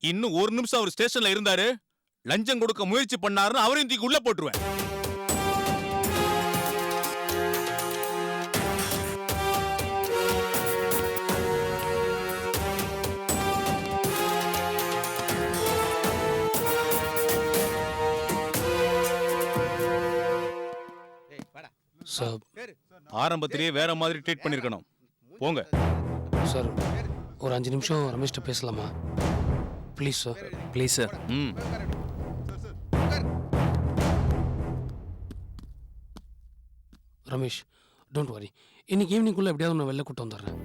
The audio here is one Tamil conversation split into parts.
இன்னும் ஒரு நிமிஷம் அவர் ஸ்டேஷன்ல இருந்தாரு, லஞ்சம் கொடுக்க முயற்சி பண்ணாருன்னு அவரையும் தூக்கி உள்ள போட்டுருவேன். சார் ஆரம்பத்திலேயே வேற மாதிரி ட்ரீட் பண்ணிருக்கணும். போங்க சார், ஒரு 5 நிமிஷம் ரமேஷ்கிட்ட பேசலாமா? Please sir. Please sir. Ramesh, don't worry. இன்னைக்கு ஈவினிங்குள்ள எப்படியாவது நான் வெளில கூட்டு வந்துடுறேன்.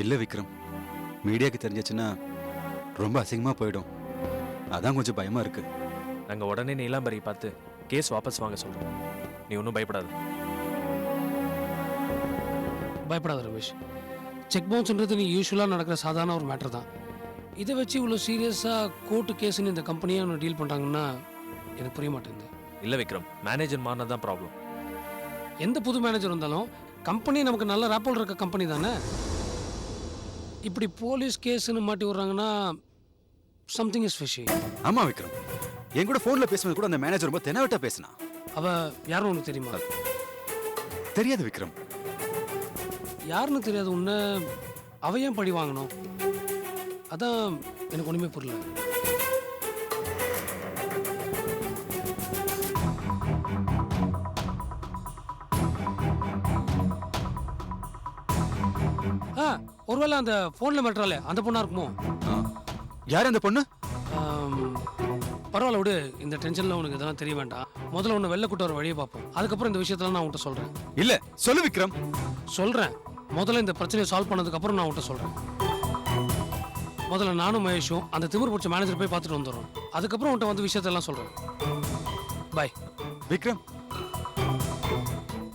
இல்லை விக்ரம், மீடியாவுக்கு தெரிஞ்சிச்சுன்னா ரொம்ப அசிங்கமாக போயிடும். அதான் கொஞ்சம் பயமா இருக்கு. நாங்கள் உடனே நீலாம்பரி பார்த்து கேஸ் வாபஸ் வாங்க சொல்கிறோம். நீ ஒன்றும் பயப்படாத. பயப்படாத ரமேஷ். செக் பவுன்ஸ்ன்றது நீ யூஸ்வலாக நடக்கிற சாதாரண ஒரு மேட்டர் தான். இதை வச்சு இவ்வளோ சீரியஸாக கோர்ட்டு கேஸுன்னு இந்த கம்பெனியை ஒன்று டீல் பண்ணுறாங்கன்னா எனக்கு புரிய மாட்டேங்குது. இல்லை விக்ரம், மேனேஜர் மாறினது தான் ப்ராப்ளம். எந்த புது மேனேஜர் வந்தாலும் கம்பெனி நமக்கு நல்ல ராப்போல் இருக்க கம்பெனி தானே. இப்படி போலீஸ் கேஸுன்னு மாட்டி விட்றாங்கன்னா சம்திங் இஸ் ஃபிஷி. ஆமா விக்ரம், என் கூட ஃபோனில் பேசுனது கூட அந்த மேனேஜர் ரொம்ப தெனாவட்டா பேசினா. அவள் யாருன்னு உனக்கு தெரியுமா? தெரியாது விக்ரம். யாருன்னு தெரியாது உன்னை அவ ஏன் பழி வாங்கணும்? அதான் எனக்கு ஒன்றுமே புரியல. ஒருவேளை அந்த ஃபோனில் மாட்டாலே அந்த பொண்ணா இருக்குமோ? யார் அந்த பொண்ணு? பரவாயில்ல விடு, இந்த டென்ஷனில் உனக்கு இதெல்லாம் தெரிய வேண்டாம். முதல்ல ஒன்று வெளில கூட்ட ஒரு வழியை பார்ப்போம். அதுக்கப்புறம் இந்த விஷயத்தெல்லாம் நான் உன்கிட்ட சொல்கிறேன். இல்லை சொல்லு விக்ரம். சொல்கிறேன். முதல்ல இந்த பிரச்சனையை சால்வ் பண்ணதுக்கப்புறம் நான் உன்கிட்ட சொல்கிறேன். முதல்ல நானும் மகேஷும் அந்த திமிர் பிடிச்ச மேனேஜர் போய் பார்த்துட்டு வந்துடுறோம். அதுக்கப்புறம் உன்கிட்ட வந்து விஷயத்தெல்லாம் சொல்கிறேன். பாய் விக்ரம்.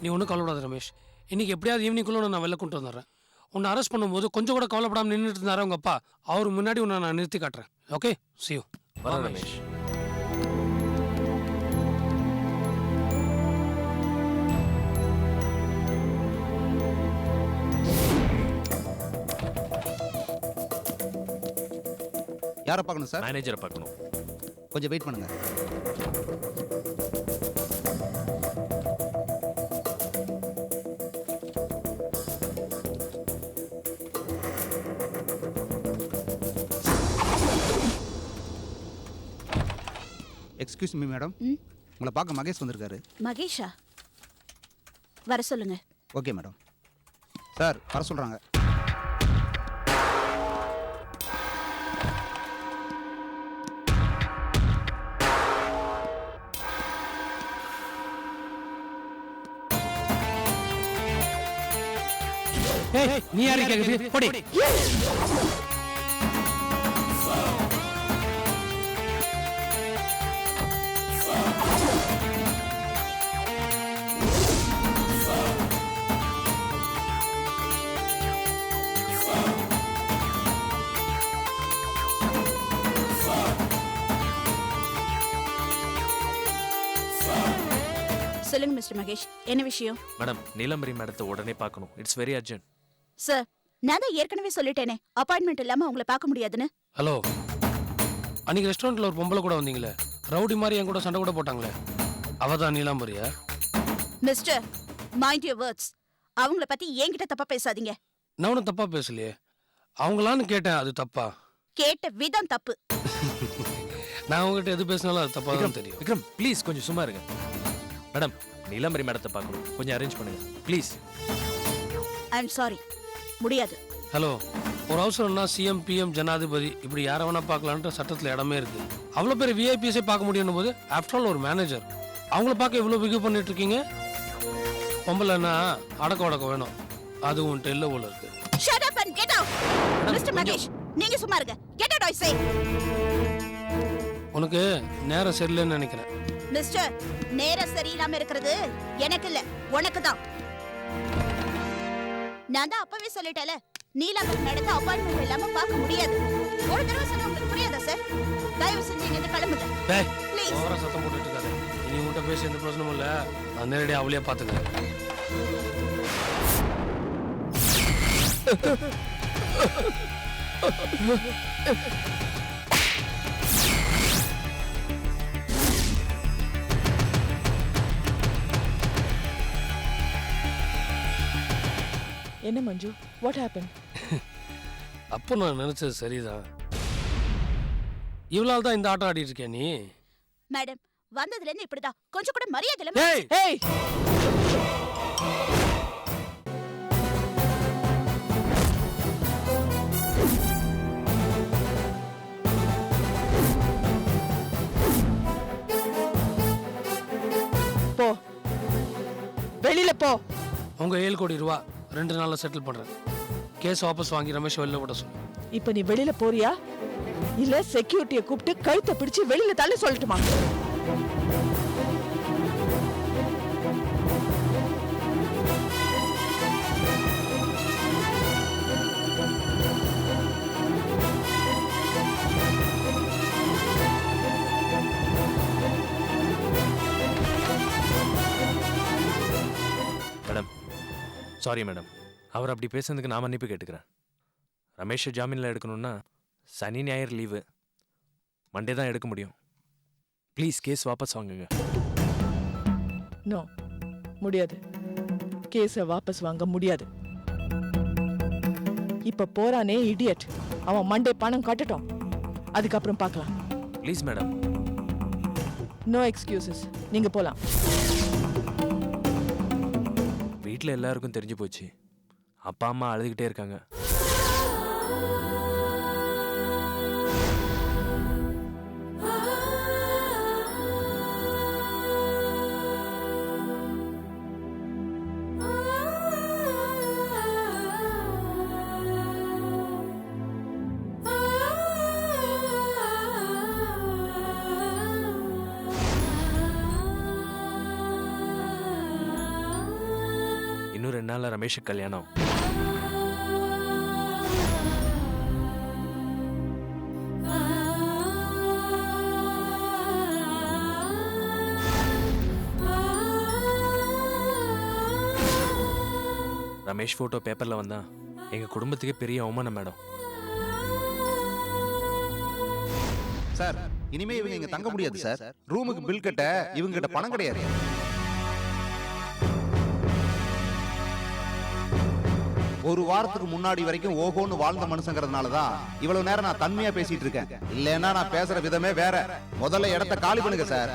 நீ ஒன்றும் கவலைப்படாத ரமேஷ். இன்னைக்கு எப்படியாவது ஈவினிங்குள்ள நான் வெளில கொண்டு வந்துடுறேன். உன்னை அரெஸ்ட் பண்ணும்போது கொஞ்சம் கூட கவலைப்படாமல் நின்றுட்டு இருந்தாரு உங்க அப்பா. அவர் முன்னாடி உன்னை நான் நிறுத்தி காட்டுறேன். Okay, see you. வர ரமேஷ். யாரை பார்க்கணும் சார்? மேனேஜரை பார்க்கணும். கொஞ்சம் வெயிட் பண்ணுங்க. எக்ஸ்கியூஸ் மீ மேடம், உங்களை பார்க்க மகேஷ் வந்திருக்காரு. மகேஷா? வர சொல்லுங்க. Okay madam. சார் வர சொல்கிறாங்க. நீ யாரு கேக்குது? போடி. சொல்லுங்க மிஸ்டர் மகேஷ், என்ன விஷயம்? மேடம், நீலாம்பரி மேடத்தை உடனே பார்க்கணும். It's very urgent. சார், நான் தான் ஏற்கனவே சொல்லிட்டேனே அப்பாயின்மெண்ட் இல்லாம உங்களை பார்க்க முடியாதுன்னு. ஹலோ, அன்னைக்கு ரெஸ்டாரண்ட்ல ஒரு பொம்பளை கூட வந்தீங்களே, ரவுடி மாதிரி என் கூட சண்டை கூட போட்டாங்களே, அவதான் நீலாம்பரியா? Mister, mind your words. அவங்கள பத்தி என்கிட்ட தப்பா பேசாதீங்க. நான் ஒன்றும் தப்பா பேசலையே. அவங்களான்னு கேட்டேன், அது தப்பா? கேட்ட விதம் தப்பு. நான் உங்ககிட்ட எது பேசினாலும் அது தப்பா தான் தெரியும். விக்ரம் ப்ளீஸ் கொஞ்சம் சும்மா இருங்க. மேடம், நீலாம்பரி மேடத்தை பார்க்கணும். கொஞ்சம் அரேஞ்ச் பண்ணுங்க ப்ளீஸ். ஐ எம் சாரி, முடியாது. ஹலோ, ஒரு அவசரம்னா சிஎம் பிஎம் ஜனாதிபதி இப்படி யாரை வேணா பார்க்கலான்ட்டு சட்டத்தில் இடமே இருக்கு. அவ்வளோ பேர் விஐபிஎஸே பார்க்க முடியும் போது ஆஃப்டர் ஆல் ஒரு மேனேஜர் அவங்கள பார்க்க இவ்வளோ பிகு பண்ணிட்டு இருக்கீங்க. பொம்பளைன்னா அடக்க உடக்கம் வேணும், அதுவும் டெல்ல போல இருக்கு. Shut up and get out. Mister Mahesh, நீங்க சும்மா இருங்க. Get out, I say. உனக்கு நேரம் சரியில்லைன்னு நினைக்கிறேன். மிஸ்டர், நேரம் சரியில்லாம இருக்கிறது எனக்கு இல்ல, உனக்கு தான். நான் தான் அப்பவே சொல்லிட்டேல, நீலாம்பரி நடத்த அப்பாயின்மெண்ட் இல்லாம பார்க்க முடியாது. ஒரு தடவை சொன்னா உங்களுக்கு புரியாதா சார்? தயவு செஞ்சு இங்க இருந்து கிளம்புங்க. ப்ளீஸ். ஓவரா சத்தம் போட்டுட்டு இருக்காத. நீ உன்கிட்ட பேசி எந்த பிரச்சனையும் இல்ல. நான் நேரடியாக அவளையே பார்த்துக்கிறேன். என்ன மஞ்சு, வாட் ஹேப்பன்? அப்போ நான் நினைச்சது சரிதான். இவ்வளவு தான் இந்த ஆட்டம் ஆடிட்டு இருக்கியா நீ? மேடம் வந்ததுல இருந்து இப்படிதான், கொஞ்சம் கூட மரியாதை இல்ல. ஏய் ஏய், போ, வெளியில போ. உங்க 7 கோடி ரூபா 2 நாள்ல செட்டில் பண்றேன். கேஸ் வாபஸ் வாங்கி ரமேஷ் வெளில விட சொல்லு. இப்ப நீ வெளியில போறியா இல்ல செக்யூரிட்டியை கூப்பிட்டு கழுத்தை பிடிச்சு வெளியில தள்ளி சொல்லட்டுமா? மேடம் சாரி மேடம், அவர் அப்படி பேசுனதுக்கு நான் மன்னிப்பு கேட்டுக்கிறேன். ரமேஷை ஜாமீனில் எடுக்கணும்னா சனி ஞாயிறு லீவு, மண்டே தான் எடுக்க முடியும். ப்ளீஸ் கேஸ் வாபஸ் வாங்குங்க. நோ, முடியாது. கேஸை வாபஸ் வாங்க முடியாது. இப்ப போறானே இடியட், அவன் மண்டே பணம் கட்டட்டும், அதுக்கப்புறம் பார்க்கலாம். Please madam. நோ எக்ஸ்கியூசஸ், நீங்க போலாம். வீட்டில் எல்லாருக்கும் தெரிஞ்சு போச்சு. அப்பா அம்மா அழுதுகிட்டே இருக்காங்க. இன்னும் 2 நாள்ல ரமேஷுக்கு கல்யாணம். ரமேஷ் போட்டோ பேப்பர்ல வந்தா எங்க குடும்பத்துக்கே பெரிய அவமானம் மேடம். சார், இனிமே இவங்க இங்க தங்க முடியாது சார். ரூமுக்கு பில் கட்ட இவங்க கிட்ட பணம் கிடையாது. ஒரு வாரத்துக்கு முன்னாடி வரைக்கும் ஓஹோன்னு வாழ்ந்த மனுஷங்கிறதுனால தான் இவ்வளவு நேரம் நான் தன்மையா பேசிட்டு இருக்கேன். இல்லைன்னா நான் பேசுற விதமே வேற. முதல்ல இடத்த காலி பண்ணுங்க சார்.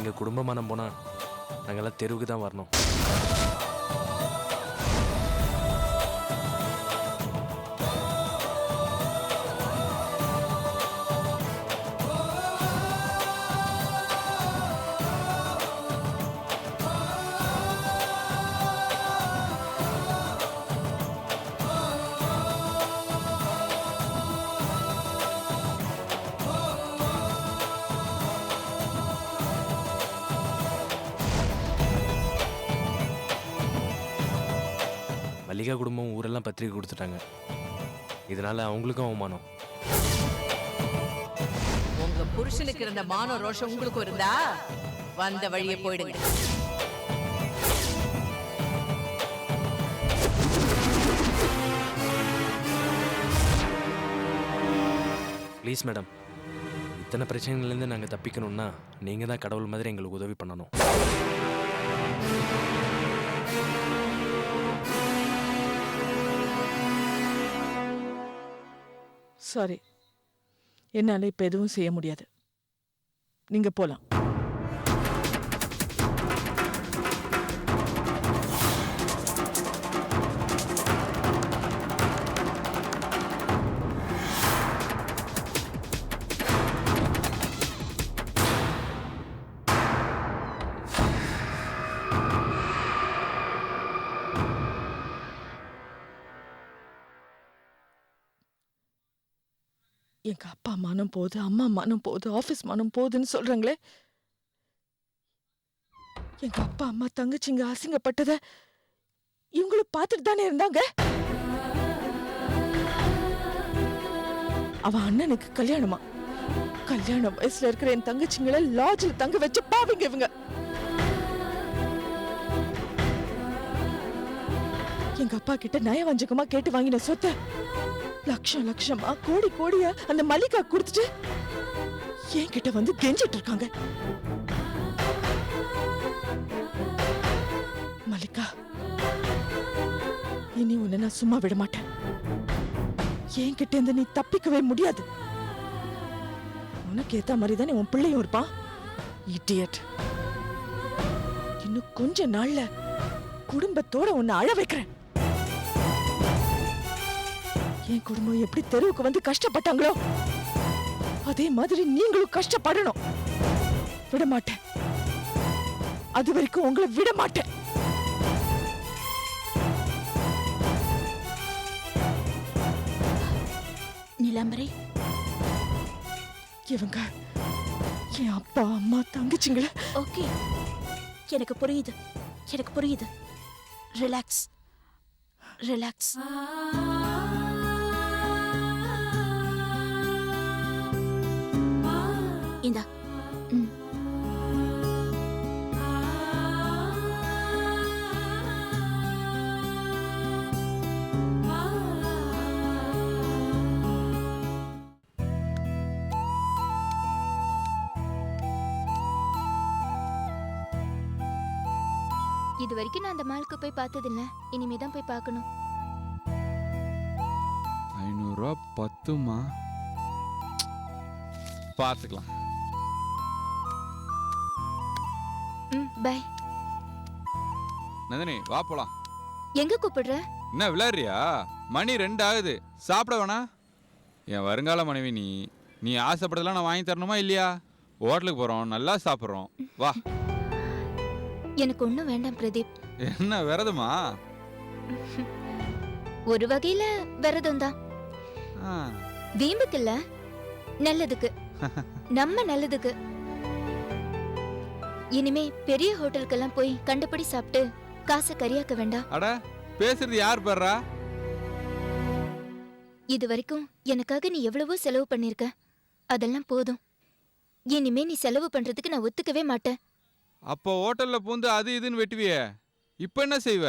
எங்க குடும்பமானம் போனா நாங்கெல்லாம் தெருவுக்கு தான் வரணும். மல்லிகா குடும்பம் ஊரெல்லாம் பத்திரிக்கை கொடுத்துட்டாங்க. இதனால அவங்களுக்கும் அவமானம். உங்க புருஷனுக்கு இருந்த மான ரோஷம் உங்களுக்கு இருந்தா வந்த வழியே போயிடுங்க. ப்ளீஸ் மேடம், இத்தனை பிரச்சனைகள்லேருந்து நாங்கள் தப்பிக்கணும்னா நீங்கள் தான் கடவுள் மாதிரி எங்களுக்கு உதவி பண்ணணும். சாரி, என்னால இப்ப எதுவும் செய்ய முடியாது. நீங்க போலாம். எங்க அப்பா மானம் போகுது, அம்மா மானம் போகுது, ஆபீஸ் மானம் போகுதுன்னு சொல்றாங்களே. எங்க அப்பா அம்மா தங்கச்சிங்க அசிங்கப்பட்டத இவங்களும் பார்த்துட்டு தானே இருந்தாங்க. அவ அண்ணனுக்கு கல்யாணமா? கல்யாண வயசுல இருக்கிற என் தங்கச்சிங்களை லாட்ஜில் தங்க வச்சு பாவீங்க இவங்க. எங்க அப்பா கிட்ட நயவஞ்சகமா கேட்டு வாங்கின சொத்தை லட்சம் லட்சமா கோடி கோடியா அந்த மல்லிகா கொடுத்துட்டு என்கிட்ட வந்து கெஞ்சிட்டு இருக்காங்க. மல்லிகா, இனி உன்னை நான் சும்மா விட மாட்டேன். என்கிட்ட இருந்து நீ தப்பிக்கவே முடியாது. உனக்கு ஏத்த மாதிரி தானே உன் பிள்ளையும் இருப்பான். இடியட். இன்னும் கொஞ்ச நாள்ல குடும்பத்தோட உன்னை அழ வைக்கிறேன். என் குடும்பம் எப்படி தெருவுக்கு வந்து கஷ்டப்பட்டாங்களோ அதே மாதிரி நீங்களும் கஷ்டப்படணும். விட மாட்டேன். அது வரைக்கும் உங்களை விட மாட்டேன். நிலாம்பரி, இவங்க என் அப்பா அம்மா தங்கச்சிங்கள. ஓகே, எனக்கு புரியுது, எனக்கு புரியுது. Relax, relax. இந்தா. ம். இது வரைக்கும் நான் அந்த மாலுக்கு போய் பார்த்ததில்ல. இனிமே தான் போய் பார்க்கணும். 500 ரூபா பத்துமா? பார்த்துக்கலாம். பை. நந்தினி வா போலாம். எங்க கூப்பிடுற? என்ன விளையாடுறியா? மணி 2 ஆகுது. சாப்பிட வேணா? என் வருங்கால மனைவி நீ. நீ ஆசைப்படுறதெல்லாம் நான் வாங்கி தரணுமா இல்லையா? ஹோட்டலுக்கு போறோம், நல்லா சாப்பிட்றோம். வா. எனக்கு ஒண்ணும் வேண்டாம் பிரதீப். என்ன விரதமா? ஒரு வகையில விரதம் தான். வீம்புக்கு இல்ல, நல்லதுக்கு. நம்ம நல்லதுக்கு. இனிமே பெரிய ஹோட்டலுக்கெல்லாம் போய் கண்டபடி சாப்பிட்டு காசை கரியாக்க வேண்டாம். அட, பேசுறது யார் பெறா? இது வரைக்கும் எனக்காக நீ எவ்வளவோ செலவு பண்ணிருக்க. அதெல்லாம் போதும். இனிமே நீ செலவு பண்றதுக்கு நான் ஒத்துக்கவே மாட்டேன். அப்போ ஹோட்டல்ல பூந்து அது இதுன்னு வெட்டுவியே, இப்ப என்ன செய்வ?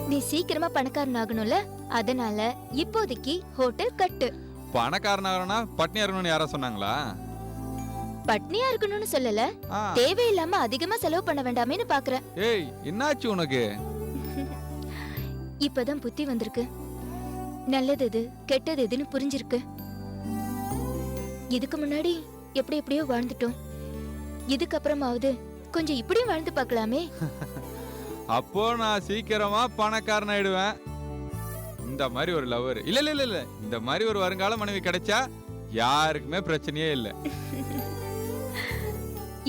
நீ சீக்கிரமா பணக்காரன் ஆகணும்ல, அதனால இப்போதைக்கு ஹோட்டல் கட்டு. பணக்காரனாகணும்னா பட்னியா இருக்கணும்னு யாரா சொன்னாங்களா? பட்னியா இருக்கணும்னு சொல்லல, தேவையில்லாம அதிகமா செலவு பண்ண வேண்டாமேன்னு பாக்குறேன். ஏய், என்னாச்சு உனக்கு? இப்பதான் புத்தி வந்திருக்கு. நல்லது எது, கெட்டது எதுன்னு புரிஞ்சிருக்கு. இதுக்கு முன்னாடி எப்படி எப்படியோ வாழ்ந்துட்டோம். இதுக்கப்புறமாவது கொஞ்சம் இப்படியும் வாழ்ந்து பார்க்கலாமே. அப்போ நான் சீக்கிரமா பணக்காரன் ஆயிடுவேன். இந்த மாதிரி ஒரு லவர் இல்ல இல்ல இல்ல, இந்த மாதிரி ஒரு வருங்கால மனைவி கிடைச்சா யாருக்குமே பிரச்சனையே இல்ல.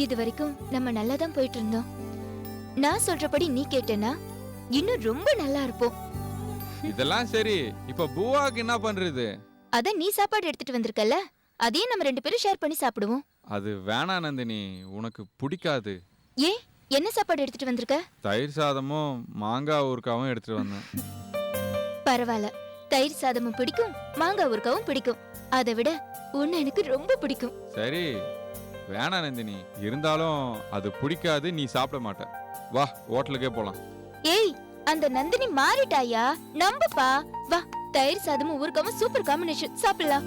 இது வரைக்கும் நம்ம நல்லா தான் போயிட்டு இருந்தோம். நான் சொல்றபடி நீ கேட்டேன்னா இன்னும் ரொம்ப நல்லா இருப்போம். இதெல்லாம் சரி, இப்ப பூவாக்கு என்ன பண்றது? அத நீ சாப்பாடு எடுத்துட்டு வந்திருக்கல, அதையும் நம்ம 2 பேரும் ஷேர் பண்ணி சாப்பிடுவோம். அது வேணா நந்தினி, உனக்கு பிடிக்காது. ஏ, என்ன சாப்பாடு எடுத்துட்டு வந்திருக்க? தயிர் சாதமும் மாங்காய் ஊறுகாவும் எடுத்துட்டு வந்தேன். பரவாயில்ல, தயிர் சாதமும் பிடிக்கும், மாங்காய் ஊறுகாவும் பிடிக்கும். அதை விட உன்னை எனக்கு ரொம்ப பிடிக்கும். சரி வேணா நந்தினி, இருந்தாலும் அது பிடிக்காது, நீ சாப்பிட மாட்ட. வா, ஹோட்டலுக்கே போலாம். ஏய், அந்த நந்தினி மாறிட்டாயா? நம்பப்பா. வா, தயிர் சாதமும் ஊறுகாவும் சூப்பர் காம்பினேஷன், சாப்பிடலாம்.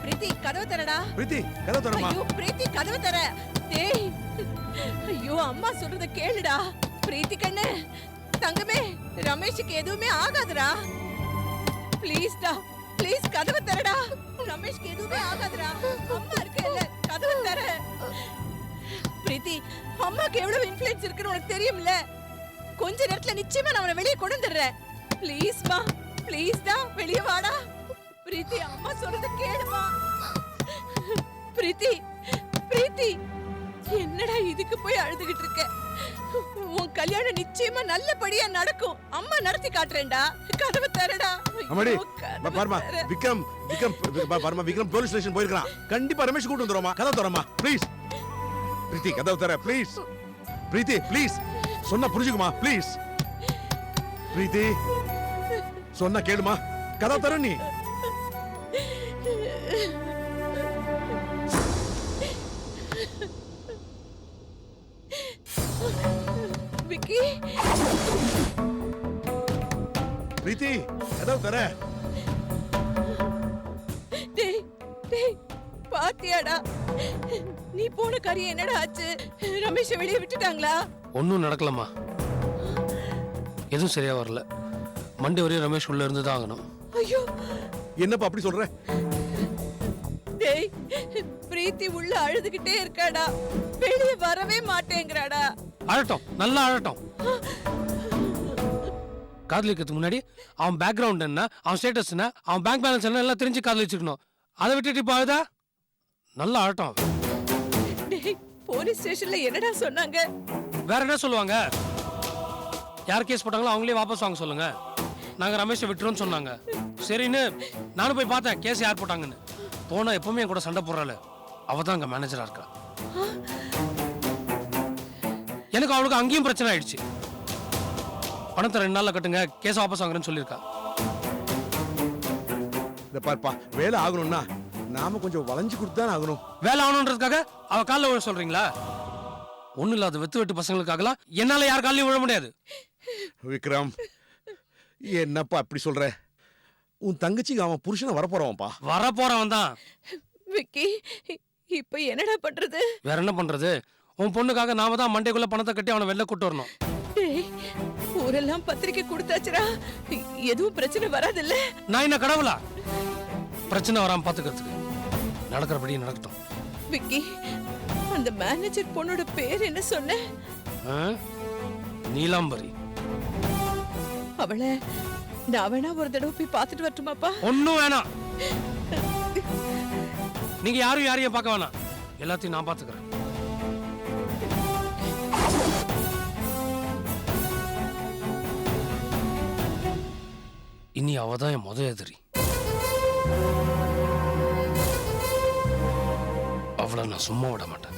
பிரீத்தி, கதவு தரடா. பிரீத்தி, கதவு தரமா. ஐயோ பிரீத்தி, கதவு தர. டேய், ஐயோ அம்மா சொல்றத கேளுடா. பிரீத்தி கண்ணு, தங்கமே, ரமேஷுக்கு எதுவுமே ஆகாதுடா. ப்ளீஸ் டா, ப்ளீஸ் கதவு தரடா. ரமேஷ்க்கு எதுவுமே ஆகாதுடா. அம்மா இருக்கேல்ல, கதவு தர. பிரீத்தி, அம்மாக்கு எவ்வளவு இன்ஃப்ளூயன்ஸ் இருக்குன்னு உனக்கு தெரியும்ல. கொஞ்ச நேரத்துல நிச்சயமா நான் அவனை வெளியே கொண்டு வந்துடுறேன். ப்ளீஸ் மா, ப்ளீஸ் டா, வெளியே வாடா. பிரீத்தி, அம்மா சொல்றத கேளுமா. பிரீத்தி, பிரீத்தி, என்னடா இதுக்கு போய் அழுதுகிட்டு இருக்க? உன் கல்யாணம் நிச்சயமா நல்லபடியா நடக்கும். அம்மா நடத்தி காட்டுறேன்டா. கதவு தரடா. அம்மாடி, பாருமா, விக்ரம் பாருமா, விக்ரம் போலீஸ் ஸ்டேஷன் போயிருக்கான். கண்டிப்பா ரமேஷ் கூட்டு வந்துருமா. கதவு தரமா ப்ளீஸ். பிரீத்தி, கதவு தர ப்ளீஸ். பிரீத்தி ப்ளீஸ், சொன்னா புரிஞ்சுக்குமா ப்ளீஸ். பிரீத்தி, சொன்னா கேளுமா. கதவு தர. நீ விக்கி பிரீத்தி கதவு தர. டேய் டேய் பாத்தியாடா நீ போன காரியம் என்னடா ஆச்சு? ரமேஷை வெளியே விட்டுட்டாங்களா? ஒன்றும் நடக்கலம்மா, எதுவும் சரியா வரல. மண்டே வரையும் ரமேஷ் உள்ள இருந்து தான் ஆகணும். ஐயோ என்னப்பா அப்படி சொல்ற? டேய் பிரீத்தி உள்ள அழுதுகிட்டே இருக்காடா, வெளியே வரவே மாட்டேங்கிறாடா. அழட்டும், நல்லா அழட்டும். காதலிக்கிறதுக்கு முன்னாடி அவன் பேக்ரவுண்ட் என்ன, அவன் ஸ்டேட்டஸ் என்ன, அவன் பேங்க் பேலன்ஸ் என்ன எல்லாம் தெரிஞ்சு காதலிச்சிருக்கணும். அதை விட்டுட்டு இப்போ அழுதா நல்லா அழட்டும். டேய் போலீஸ் ஸ்டேஷன்ல என்னடா சொன்னாங்க? வேற என்ன சொல்லுவாங்க? யார் கேஸ் போட்டாங்களோ அவங்களே வாபஸ் வாங்க சொல்லுங்க. நாங்க ரமேஷை விட்டுறோம்னு சொன்னாங்க. சரின்னு நானும் போய் பார்த்தேன் கேஸ் யார் போட்டாங்கன்னு. போனா எப்பவுமே என் கூட சண்டை போடுறாள், அவ தான் அங்க மேனேஜரா இருக்கா. எனக்கு அவளுக்கு அங்கேயும் பிரச்சனை ஆயிடுச்சு. பணத்தை 2 நாள்ல கட்டுங்க, கேஸ் வாபஸ் வாங்குறேன்னு சொல்லியிருக்கா. இத பாருப்பா, வேலை ஆகணும்னா நாம கொஞ்சம் வளைஞ்சு கொடுத்துதான் ஆகணும். வேலை ஆகணுன்றதுக்காக அவ காலில் விழ சொல்றீங்களா? ஒன்றும் இல்லாத வெத்து வெட்டு பசங்களுக்காகலாம் என்னால யார் காலையும் விழ முடியாது. விக்ரம் என்னப்பா அப்படி சொல்ற? உன் தங்கச்சிக்கு அவன் புருஷனை வரப்போறவன்ப்பா. வரப்போறவன் தான். விக்கி இப்ப என்னடா பண்றது? வேற என்ன பண்றது? உன் பொண்ணுக்காக நாம தான் மண்டைக்குள்ள பணத்தை கட்டி அவனை வெளில கூட்டு வரணும். டேய் ஊரெல்லாம் பத்திரிக்கை கொடுத்தாச்சுடா, எதுவும் பிரச்சனை வராதுல்ல? நான் என்ன கடவுளா பிரச்சனை வராம பாத்துக்கிறதுக்கு? நடக்கிறபடி நடக்கட்டும். விக்கி அந்த மேனேஜர் பொண்ணோட பேர் என்ன சொன்ன? ஆ? நீலாம்பரி. அவளை நான் வேணா ஒரு தடவை போய் பார்த்துட்டு வரட்டுமாப்பா? ஒன்னும் வேணாம், நீங்க யாரும் யாரையும் பார்க்க வேணாம், எல்லாத்தையும் நான் பாத்துக்கிறேன். இனி அவதான் என் முத எதிரி. அவளை நான் சும்மா விட மாட்டேன்.